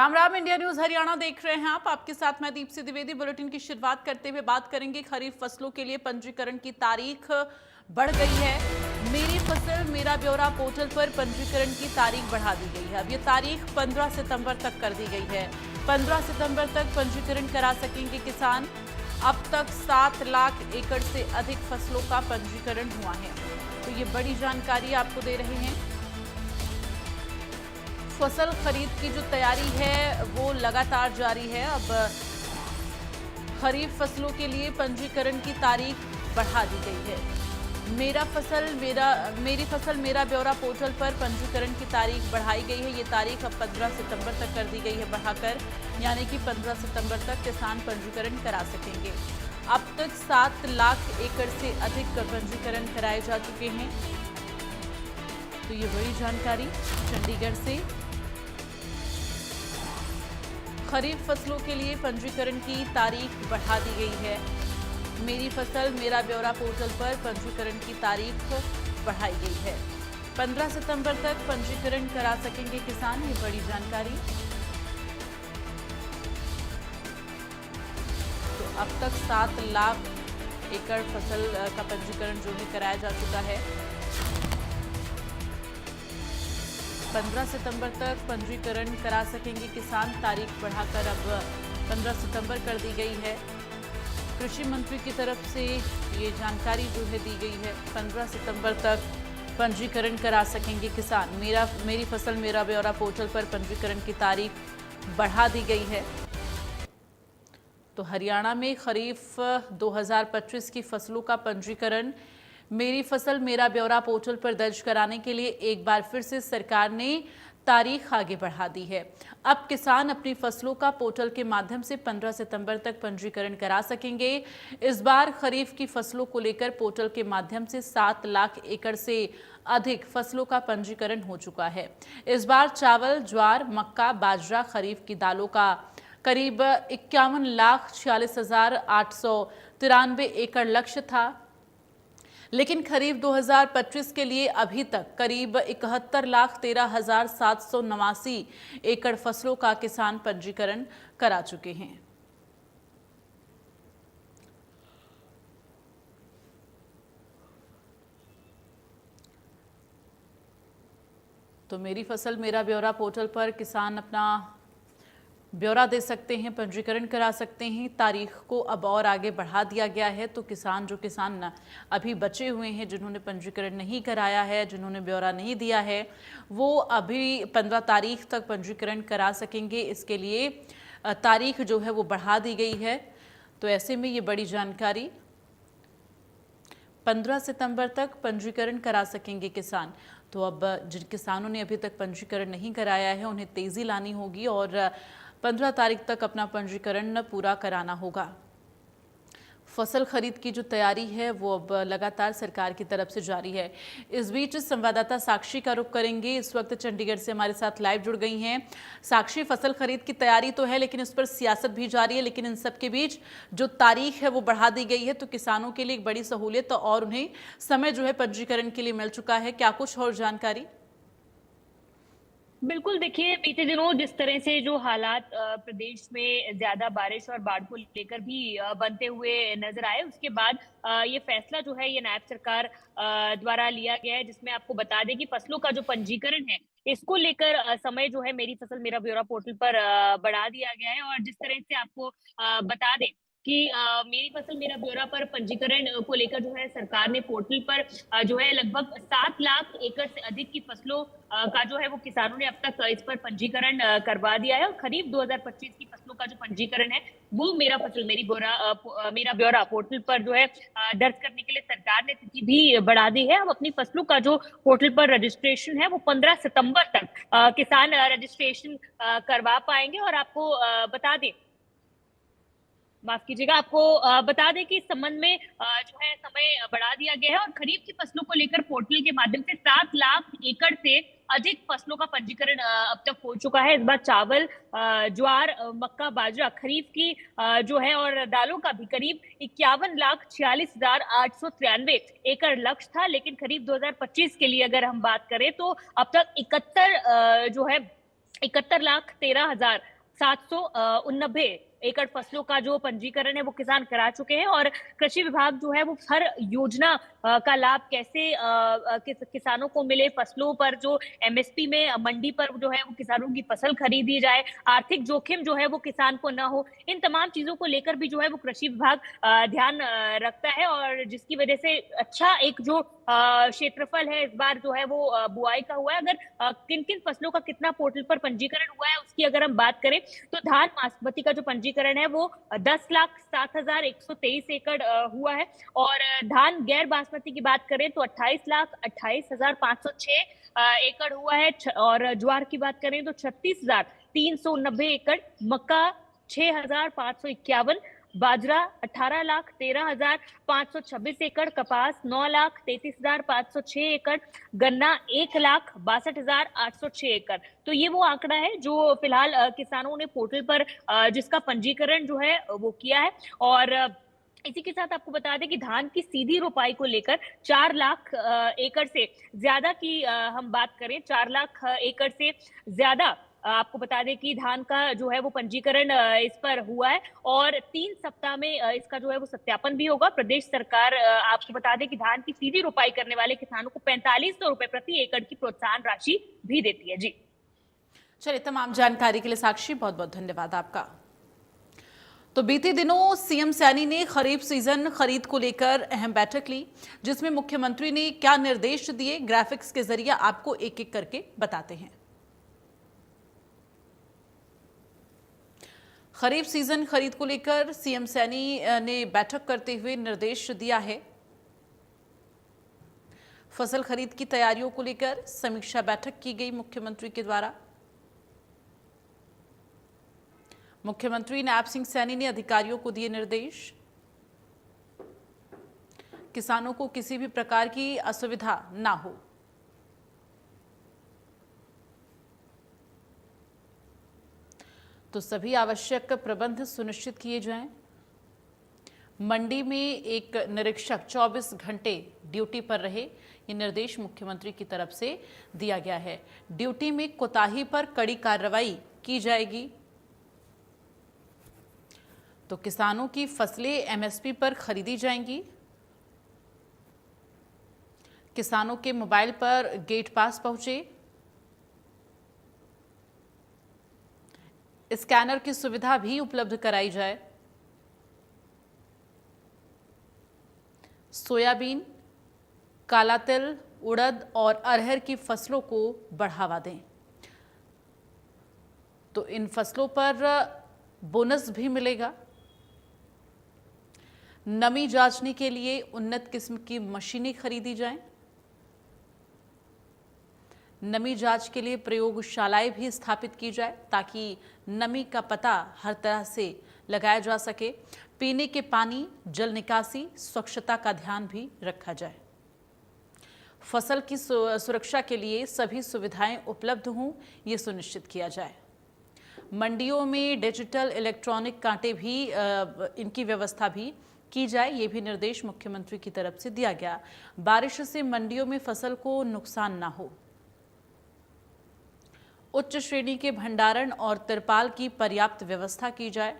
Ram Ram. India news Haryana देख रहे हैं आप। आपके साथ मैं दीप्ति द्विवेदी। बुलेटिन की शुरुआत करते हुए बात करेंगे खरीफ फसलों के लिए पंजीकरण की तारीख बढ़ गई है। मेरी फसल मेरा ब्यौरा पोर्टल पर पंजीकरण की तारीख बढ़ा दी गई है। अब ये तारीख 15 सितंबर तक कर दी गई है। 15 सितंबर तक पंजीकरण करा सकेंगे किसान। अब तक 7 लाख एकड़ से अधिक फसलों का पंजीकरण हुआ है। तो ये बड़ी जानकारी आपको दे रहे हैं। फसल खरीद की जो तैयारी है वो लगातार जारी है। अब खरीफ फसलों के लिए पंजीकरण की तारीख बढ़ा दी गई है। मेरी फसल मेरा ब्यौरा पोर्टल पर पंजीकरण की तारीख बढ़ाई गई है। ये तारीख अब 15 सितंबर तक कर दी गई है बढ़ाकर, यानी कि 15 सितंबर तक किसान पंजीकरण करा सकेंगे। अब तक 7 लाख एकड़ से अधिक पंजीकरण कराए जा चुके हैं। तो ये बड़ी जानकारी चंडीगढ़ से। खरीफ फसलों के लिए पंजीकरण की तारीख बढ़ा दी गई है। मेरी फसल मेरा ब्यौरा पोर्टल पर पंजीकरण की तारीख बढ़ाई गई है। 15 सितंबर तक पंजीकरण करा सकेंगे किसान। ये बड़ी जानकारी। तो अब तक 7 लाख एकड़ फसल का पंजीकरण जो है कराया जा चुका है। 15 सितंबर तक पंजीकरण करा सकेंगे किसान। तारीख बढ़ाकर अब 15 सितंबर कर दी गई है। कृषि मंत्री की तरफ से ये जानकारी जो है दी गई है। 15 सितंबर तक पंजीकरण करा सकेंगे किसान। मेरी फसल मेरा ब्यौरा पोर्टल पर पंजीकरण की तारीख बढ़ा दी गई है। तो हरियाणा में खरीफ 2025 की फसलों का पंजीकरण मेरी फसल मेरा ब्यौरा पोर्टल पर दर्ज कराने के लिए एक बार फिर से सरकार ने तारीख आगे बढ़ा दी है। अब किसान अपनी फसलों का पोर्टल के माध्यम से 15 सितंबर तक पंजीकरण करा सकेंगे। इस बार खरीफ की फसलों को लेकर पोर्टल के माध्यम से 7 लाख एकड़ से अधिक फसलों का पंजीकरण हो चुका है। इस बार चावल, ज्वार, मक्का, बाजरा, खरीफ की दालों का करीब 51,46,893 एकड़ लक्ष्य था, लेकिन खरीफ 2025 के लिए अभी तक करीब 71,13,789 एकड़ फसलों का किसान पंजीकरण करा चुके हैं। तो मेरी फसल मेरा ब्यौरा पोर्टल पर किसान अपना ब्यौरा दे सकते हैं, पंजीकरण करा सकते हैं। तारीख को अब और आगे बढ़ा दिया गया है। तो किसान अभी बचे हुए हैं, जिन्होंने पंजीकरण नहीं कराया है, जिन्होंने ब्यौरा नहीं दिया है, वो अभी 15 तारीख तक पंजीकरण करा सकेंगे। इसके लिए तारीख जो है वो बढ़ा दी गई है। तो ऐसे में ये बड़ी जानकारी, 15 सितंबर तक पंजीकरण करा सकेंगे किसान। तो अब जिन किसानों ने अभी तक पंजीकरण नहीं कराया है, उन्हें तेजी लानी होगी और 15 तारीख तक अपना पंजीकरण पूरा कराना होगा। फसल खरीद की जो तैयारी है वो अब लगातार सरकार की तरफ से जारी है। इस बीच संवाददाता साक्षी का रुख करेंगे। इस वक्त चंडीगढ़ से हमारे साथ लाइव जुड़ गई हैं साक्षी। फसल खरीद की तैयारी तो है, लेकिन इस पर सियासत भी जारी है। लेकिन इन सब के बीच जो तारीख है वो बढ़ा दी गई है, तो किसानों के लिए एक बड़ी सहूलियत और उन्हें समय जो है पंजीकरण के लिए मिल चुका है। क्या कुछ और जानकारी? बिल्कुल, देखिए बीते दिनों जिस तरह से जो हालात प्रदेश में ज्यादा बारिश और बाढ़ को लेकर भी बनते हुए नजर आए, उसके बाद ये फैसला जो है ये नायब सरकार द्वारा लिया गया है, जिसमें आपको बता दें कि फसलों का जो पंजीकरण है इसको लेकर समय जो है मेरी फसल मेरा ब्यौरा पोर्टल पर बढ़ा दिया गया है। और जिस तरह से आपको बता दें कि मेरी फसल मेरा ब्यौरा पर पंजीकरण को लेकर जो है सरकार ने पोर्टल पर जो है लगभग 7 लाख एकड़ से अधिक की फसलों का जो है वो किसानों ने अब तक इस पर पंजीकरण करवा दिया है। और खरीफ 2025 की फसलों का जो पंजीकरण है वो मेरा ब्यौरा पोर्टल पर जो है दर्ज करने के लिए सरकार ने तिथि भी बढ़ा दी है। अब अपनी फसलों का जो पोर्टल पर रजिस्ट्रेशन है वो 15 सितंबर तक किसान रजिस्ट्रेशन करवा पाएंगे। और आपको बता दें, माफ कीजिएगा, आपको बता दें कि इस संबंध में जो है समय बढ़ा दिया गया है। और खरीफ की फसलों को लेकर पोर्टल के माध्यम से 7 लाख एकड़ से अधिक फसलों का पंजीकरण अब तक हो चुका है। इस बार चावल, ज्वार, मक्का, बाजरा, खरीफ की जो है और दालों का भी करीब 51,46,893 एकड़ लक्ष्य था। लेकिन खरीफ 2025 के लिए अगर हम बात करें तो अब तक 71 लाख 13,000 789 एकड़ फसलों का जो पंजीकरण है वो किसान करा चुके हैं। और कृषि विभाग जो है वो हर योजना का लाभ कैसे किसानों को मिले, फसलों पर जो एमएसपी में मंडी पर जो है वो किसानों की फसल खरीदी जाए, आर्थिक जोखिम जो है वो किसान को ना हो, इन तमाम चीजों को लेकर भी जो है वो कृषि विभाग ध्यान रखता है। और जिसकी वजह से अच्छा एक जो क्षेत्रफल है इस बार जो है वो बुआई का हुआ है। अगर किन किन फसलों का कितना पोर्टल पर पंजीकरण हुआ है उसकी अगर हम बात करें तो धान बासमती का जो पंजीकरण है वो 10,07,123 एकड़ हुआ है। और धान गैर बासमती की बात करें तो 28,28,506 एकड़ हुआ है। और ज्वार की बात करें तो 36,390 एकड़, मक्का 6,551, बाजरा 18,13,526 एकड़, कपास 9,33,506 एकड़, गन्ना 1,62,806 एकड़। तो ये वो आंकड़ा है जो फिलहाल किसानों ने पोर्टल पर जिसका पंजीकरण जो है वो किया है। और इसी के साथ आपको बता दें कि धान की सीधी रोपाई को लेकर 4 लाख एकड़ से ज्यादा की हम बात करें, 4 लाख एकड़ से ज्यादा आपको बता दें कि धान का जो है वो पंजीकरण इस पर हुआ है। और 3 सप्ताह में इसका जो है वो सत्यापन भी होगा। प्रदेश सरकार आपको बता दें कि धान की सीधी रोपाई करने वाले किसानों को 4500 रुपए प्रति एकड़ की प्रोत्साहन राशि भी देती है। जी चलिए, तमाम जानकारी के लिए साक्षी बहुत बहुत धन्यवाद आपका। तो बीते दिनों सीएम सैनी ने खरीफ सीजन खरीद को लेकर अहम बैठक ली, जिसमें मुख्यमंत्री ने क्या निर्देश दिए, ग्राफिक्स के जरिए आपको एक एक करके बताते हैं। खरीफ सीजन खरीद को लेकर सीएम सैनी ने बैठक करते हुए निर्देश दिया है। फसल खरीद की तैयारियों को लेकर समीक्षा बैठक की गई मुख्यमंत्री के द्वारा। मुख्यमंत्री नैब सिंह सैनी ने अधिकारियों को दिए निर्देश, किसानों को किसी भी प्रकार की असुविधा ना हो। तो सभी आवश्यक प्रबंध सुनिश्चित किए जाएं। मंडी में एक निरीक्षक 24 घंटे ड्यूटी पर रहे, ये निर्देश मुख्यमंत्री की तरफ से दिया गया है। ड्यूटी में कोताही पर कड़ी कार्रवाई की जाएगी। तो किसानों की फसलें एमएसपी पर खरीदी जाएंगी। किसानों के मोबाइल पर गेट पास पहुंचे। स्कैनर की सुविधा भी उपलब्ध कराई जाए। सोयाबीन, काला तिल, उड़द और अरहर की फसलों को बढ़ावा दें। तो इन फसलों पर बोनस भी मिलेगा। नमी जांचने के लिए उन्नत किस्म की मशीनें खरीदी जाएं। नमी जांच के लिए प्रयोगशालाएं भी स्थापित की जाए ताकि नमी का पता हर तरह से लगाया जा सके। पीने के पानी, जल निकासी, स्वच्छता का ध्यान भी रखा जाए। फसल की सुरक्षा के लिए सभी सुविधाएं उपलब्ध हों, ये सुनिश्चित किया जाए। मंडियों में डिजिटल इलेक्ट्रॉनिक कांटे भी इनकी व्यवस्था भी की जाए, ये भी निर्देश मुख्यमंत्री की तरफ से दिया गया। बारिश से मंडियों में फसल को नुकसान ना हो। उच्च श्रेणी के भंडारण और तिरपाल की पर्याप्त व्यवस्था की जाए।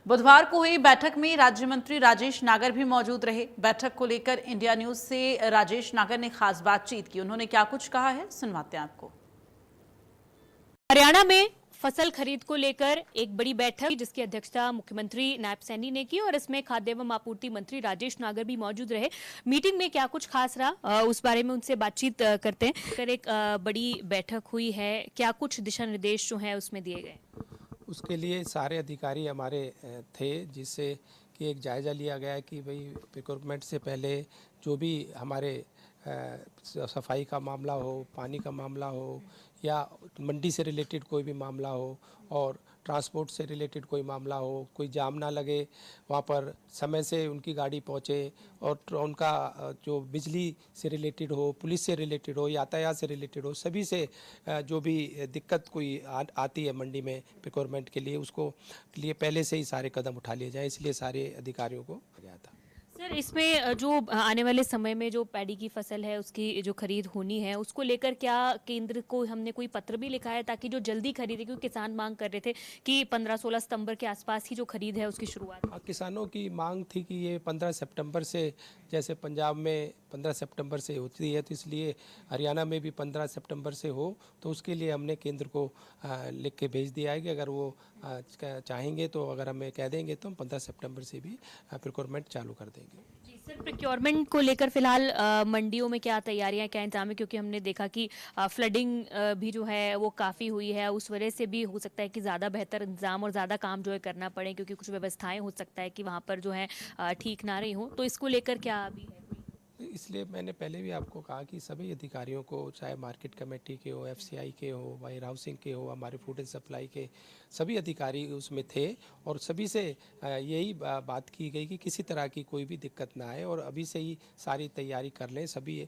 बुधवार को हुई बैठक में राज्य मंत्री राजेश नागर भी मौजूद रहे। बैठक को लेकर इंडिया न्यूज से राजेश नागर ने खास बातचीत की। उन्होंने क्या कुछ कहा है, सुनवाते हैं आपको। हरियाणा में फसल खरीद को लेकर एक बड़ी बैठक जिसकी अध्यक्षता मुख्यमंत्री नैब सैनी ने की और इसमें खाद्य एवं आपूर्ति मंत्री राजेश नागर भी मौजूद रहे। मीटिंग में क्या कुछ खास रहा उस बारे में उनसे बातचीत करते हैं। कर एक बड़ी बैठक हुई है, क्या कुछ दिशा निर्देश जो है उसमें दिए गए? उसके लिए सारे अधिकारी हमारे थे, जिससे कि एक जायज़ा लिया गया कि भाई रिक्रूटमेंट से पहले जो भी हमारे सफाई का मामला हो, पानी का मामला हो या मंडी से रिलेटेड कोई भी मामला हो और ट्रांसपोर्ट से रिलेटेड कोई मामला हो, कोई जाम ना लगे, वहाँ पर समय से उनकी गाड़ी पहुँचे और उनका जो बिजली से रिलेटेड हो, पुलिस से रिलेटेड हो, यातायात से रिलेटेड हो, सभी से जो भी दिक्कत कोई आती है मंडी में प्रिक्योरमेंट के लिए, उसको लिए पहले से ही सारे कदम उठा लिए जाए, इसलिए सारे अधिकारियों को गया था। सर, इसमें जो आने वाले समय में जो पैडी की फसल है उसकी जो खरीद होनी है उसको लेकर क्या केंद्र को हमने कोई पत्र भी लिखा है ताकि जो जल्दी खरीदे, क्योंकि किसान मांग कर रहे थे कि 15-16 सितंबर के आसपास ही जो खरीद है उसकी शुरुआत। किसानों की मांग थी कि ये 15 सितंबर से, जैसे पंजाब में 15 सितंबर से होती है तो इसलिए हरियाणा में भी 15 सितंबर से हो, तो उसके लिए हमने केंद्र को लिख के भेज दिया है कि अगर वो चाहेंगे तो अगर हमें कह देंगे तो हम 15 सितंबर से भी प्रोक्योरमेंट चालू कर देंगे। जी सर, प्रोक्योरमेंट को लेकर फिलहाल मंडियों में क्या तैयारियां, क्या इंतजाम है, क्योंकि हमने देखा कि फ्लडिंग भी जो है वो काफ़ी हुई है, उस वजह से भी हो सकता है कि ज़्यादा बेहतर इंतजाम और ज़्यादा काम जो है करना पड़े, क्योंकि कुछ व्यवस्थाएं हो सकता है कि वहाँ पर जो है ठीक ना रही हो, तो इसको लेकर क्या अभी है? इसलिए मैंने पहले भी आपको कहा कि सभी अधिकारियों को, चाहे मार्केट कमेटी के हो, एफसीआई के हो, वायर हाउसिंग के हो, हमारे फूड एंड सप्लाई के सभी अधिकारी उसमें थे और सभी से यही बात की गई कि किसी तरह की कोई भी दिक्कत ना आए और अभी से ही सारी तैयारी कर लें। सभी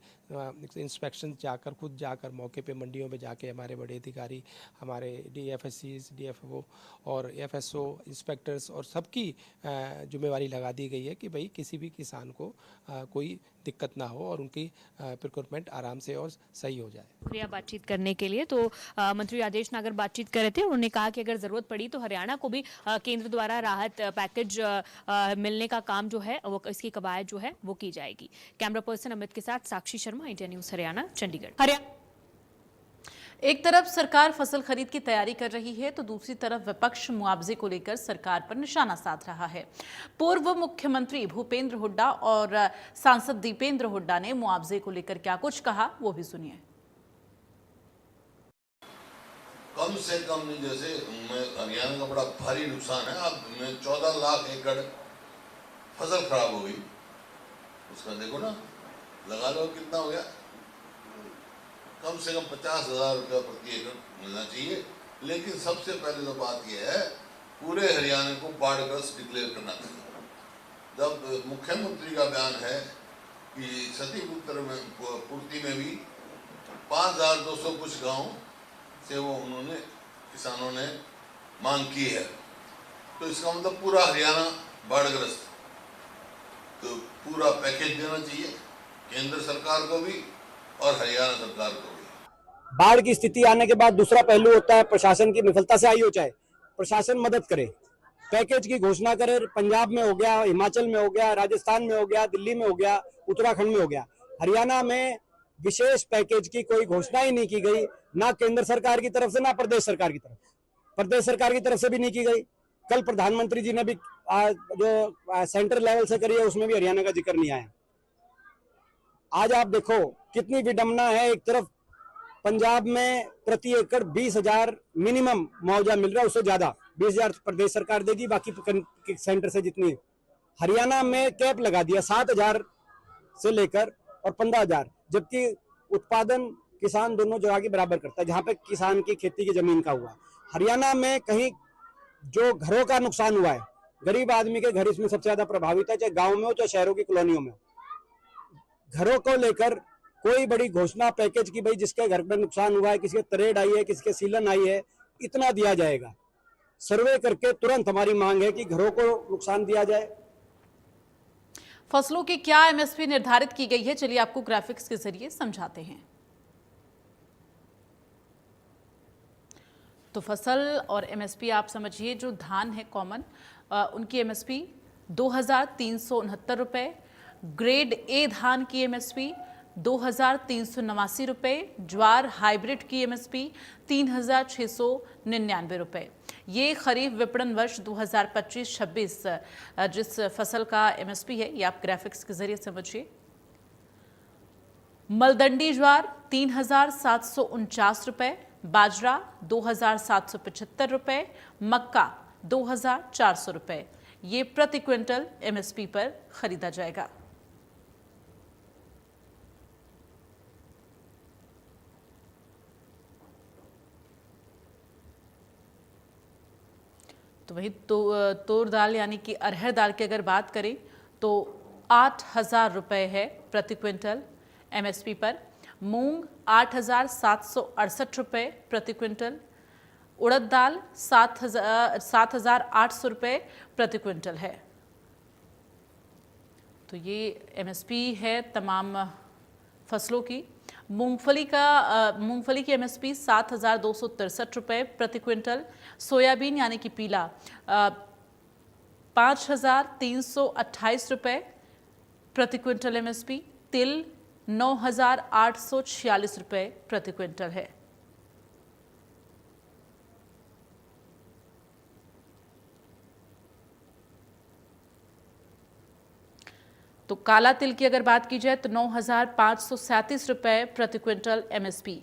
इंस्पेक्शन जाकर, खुद जाकर मौके पे मंडियों में जाके हमारे बड़े अधिकारी, हमारे डीएफएससीज, डीएफओ और एफएसओ इंस्पेक्टर्स और सबकी जिम्मेवारी लगा दी गई है कि भाई किसी भी किसान को कोई दिक्कत ना हो और उनकी प्रोक्योरमेंट आराम से और सही हो जाए। शुक्रिया बातचीत करने के लिए। तो मंत्री राजेश नागर बातचीत कर रहे थे, उन्होंने कहा कि अगर जरूरत पड़ी तो हरियाणा को भी केंद्र द्वारा राहत पैकेज मिलने का काम जो है वो, इसकी कवायद जो है वो की जाएगी। कैमरा पर्सन अमित के साथ साक्षी शर्मा, इंडिया न्यूज हरियाणा, चंडीगढ़। एक तरफ सरकार फसल खरीद की तैयारी कर रही है तो दूसरी तरफ विपक्ष मुआवजे को लेकर सरकार पर निशाना साध रहा है। पूर्व मुख्यमंत्री भूपेंद्र हुड्डा और सांसद दीपेंद्र हुड्डा ने मुआवजे को लेकर क्या कुछ कहा, वो भी सुनिए। कम से कम जैसे हरियाणा का बड़ा भारी नुकसान है, अब 14 लाख एकड़ फसल खराब हो गई, उसका देखो ना, लगा लो कितना हो गया। कम से कम 50,000 रुपया प्रति एकड़ मिलना चाहिए। लेकिन सबसे पहले तो बात यह है, पूरे हरियाणा को बाढ़ग्रस्त डिक्लेयर करना चाहिए। जब मुख्यमंत्री का बयान है कि क्षतिपूर्ति में भी 5,200 कुछ गांव से वो उन्होंने, किसानों ने मांग की है, तो इसका मतलब पूरा हरियाणा बाढ़ग्रस्त, तो पूरा पैकेज देना चाहिए केंद्र सरकार को भी और हरियाणा सरकार को भी। बाढ़ की स्थिति आने के बाद दूसरा पहलू होता है प्रशासन की विफलता से आई हो, चाहे प्रशासन मदद करे, पैकेज की घोषणा करे। पंजाब में हो गया, हिमाचल में हो गया, राजस्थान में हो गया, दिल्ली में हो गया, उत्तराखंड में हो गया। हरियाणा में विशेष पैकेज की कोई घोषणा ही नहीं की गई, ना केंद्र सरकार की तरफ से, ना प्रदेश सरकार की तरफ से भी नहीं की गई। कल प्रधानमंत्री जी ने भी जो सेंटर लेवल से करी है उसमें भी हरियाणा का जिक्र नहीं आया। आज आप देखो कितनी विडंबना है, एक तरफ पंजाब में प्रति एकड़ 20,000 मिनिमम मुआवजा मिल रहा है, उससे ज्यादा 20,000 प्रदेश सरकार देगी, बाकी सेंटर से जितनी। हरियाणा में कैप लगा दिया 7,000 से लेकर और 15,000, जबकि उत्पादन किसान दोनों जगह के बराबर करता है, जहां पे किसान की खेती की जमीन का हुआ। हरियाणा में कहीं जो घरों का नुकसान हुआ है, गरीब आदमी के घर इसमें सबसे ज्यादा प्रभावित है, चाहे गाँव में हो चाहे शहरों की कॉलोनियों में हो। घरों को लेकर कोई बड़ी घोषणा पैकेज की, भाई जिसके घर में नुकसान हुआ है, किसी के तरेड़ आई है, किसी के सीलन आई है, इतना दिया जाएगा। सर्वे करके तुरंत हमारी मांग है कि घरों को नुकसान दिया जाए। फसलों की क्या एमएसपी निर्धारित की गई है, चलिए आपको ग्राफिक्स के जरिए समझाते हैं। तो फसल और एमएसपी आप समझिए, जो धान है कॉमन, उनकी एमएसपी 2,369 रुपये, ग्रेड ए धान की एमएसपी 2,389 रुपये, ज्वार हाइब्रिड की एमएसपी 3,699 रुपये। ये खरीफ विपणन वर्ष 2025-26 जिस फसल का एमएसपी है, ये आप ग्राफिक्स के जरिए समझिए। मलदंडी ज्वार 3,749 रुपये, बाजरा 2,775 रुपये, मक्का 2,400 रुपये। ये प्रति क्विंटल एमएसपी पर खरीदा जाएगा। तो वही तूर दाल यानी कि अरहर दाल की अगर बात करें तो 8,000 रुपये है प्रति क्विंटल एमएसपी पर। मूंग 8,768 रुपये प्रति क्विंटल। उड़द दाल 7,800 रुपये प्रति क्विंटल है। तो ये एमएसपी है तमाम फसलों की। मूंगफली की एमएसपी 7,263 रुपये प्रति क्विंटल। सोयाबीन यानी कि पीला 5,328 रुपये प्रति क्विंटल एमएसपी। तिल 9,846 रुपये प्रति क्विंटल है। तो काला तिल की अगर बात की जाए तो 9,537 रुपये प्रति क्विंटल एमएसपी।